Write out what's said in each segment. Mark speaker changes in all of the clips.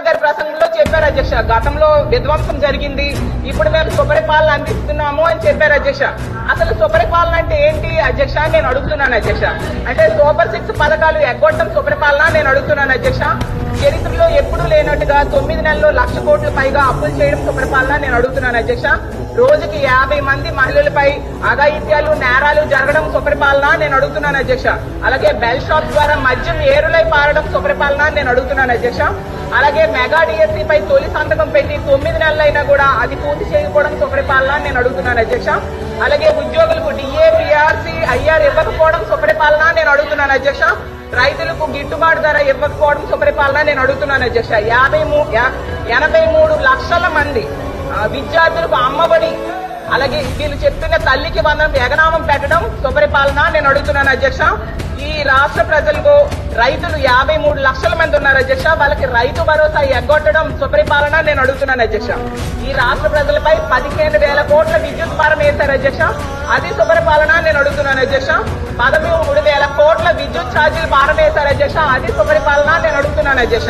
Speaker 1: గారి ప్రసంగంలో చెప్పారు అధ్యక్ష, గతంలో విధ్వంసం జరిగింది, ఇప్పుడు మేము సుపరిపాలన అందిస్తున్నాము అని చెప్పారు అధ్యక్ష. అసలు సుపరిపాలన అంటే ఏంటి అధ్యక్ష అని నేను అడుగుతున్నాను అధ్యక్ష. అంటే సూపర్ 6 పథకాలు ఎగ్గొట్టడం సుపరిపాలన నేను అడుగుతున్నాను అధ్యక్ష. చరిత్రలో ఎప్పుడూ లేనట్టుగా 9 నెలల్లో 1,00,000 కోట్ల పైగా అప్పులు చేయడం సుపరిపాలన నేను అడుగుతున్నాను అధ్యక్ష. రోజుకి 50 మంది మహిళలపై అఘాయిత్యాలు నేరాలు జరగడం సుపరిపాలన నేను అడుగుతున్నాను అధ్యక్ష. అలాగే బెల్ షాప్ ద్వారా మద్యం ఏరులై పారడం సుపరిపాలన నేను అడుగుతున్నాను అధ్యక్ష. అలాగే మెగా డిఎస్సీపై తొలి సంతకం పెట్టి 9 నెలలైనా కూడా అది పూర్తి చేయకపోవడం సుపరిపాలన నేను అడుగుతున్నాను అధ్యక్ష. అలాగే ఉద్యోగులకు డిఏ, పిఆర్సీ, ఐఆర్ ఇవ్వకపోవడం సుపరిపాలన నేను అడుగుతున్నాను అధ్యక్ష. రైతులకు గిట్టుబాటు ధర ఇవ్వకపోవడం సుపరిపాలన నేను అడుగుతున్నాను అధ్యక్ష. 83 లక్షల మంది విద్యార్థులకు అమ్మబడి, అలాగే వీళ్ళు చెప్తున్న తల్లికి వందనం ఎగనామం పెట్టడం సుపరిపాలన నేను అడుగుతున్నాను అధ్యక్ష. ఈ రాష్ట్ర ప్రజలకు రైతులు 53 లక్షల మంది ఉన్నారు అధ్యక్ష, వాళ్ళకి రైతు భరోసా ఎగ్గొట్టడం సుపరిపాలన నేను అడుగుతున్నాను అధ్యక్ష. ఈ రాష్ట్ర ప్రజలపై 15,000 కోట్ల విద్యుత్ భారం వేశారు అధ్యక్ష, అది సుపరిపాలన నేను అడుగుతున్నాను అధ్యక్ష. 13,000 కోట్ల విద్యుత్ ఛార్జీలు భారం వేశారు అధ్యక్ష, అది సుపరిపాలన నేను అడుగుతున్నాను అధ్యక్ష.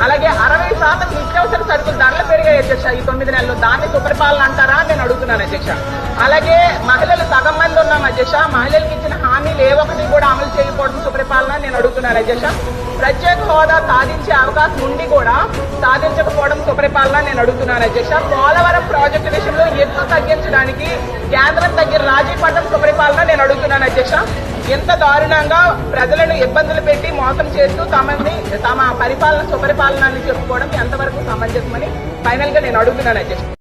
Speaker 1: అలాగే 60% నిత్యావసర సరుకులు ధరలు పెరిగాయి అధ్యక్ష ఈ 9 నెలల్లో, దాన్ని సుపరిపాలన అంటారా నేను అడుగుతున్నాను అధ్యక్ష. అలాగే మహిళలు సగం మంది ఉన్నాం అధ్యక్ష, మహిళలకు ఇచ్చిన హామీలు ఏ ఒక్కటి కూడా అమలు చేయకపోవడం సుపరిపాలన నేను అడుగుతున్నాను అధ్యక్ష. ప్రత్యేక హోదా సాధించే అవకాశం ఉండి కూడా సాధించకపోవడం సుపరిపాలన నేను అడుగుతున్నాను అధ్యక్ష. పోలవరం ప్రాజెక్టు విషయంలో ఎత్తు తగ్గించడానికి కేంద్రం దగ్గర రాజీ పడడం సుపరిపాలన నేను అడుగుతున్నాను అధ్యక్ష. ఎంత దారుణంగా ప్రజలను ఇబ్బందులు పెట్టి మోసం చేస్తూ తమ పరిపాలన సుపరిపాలన అని చెప్పుకోవడం ఎంతవరకు సమంజసమని ఫైనల్ గా నేను అడుగుతున్నాను అధ్యక్ష.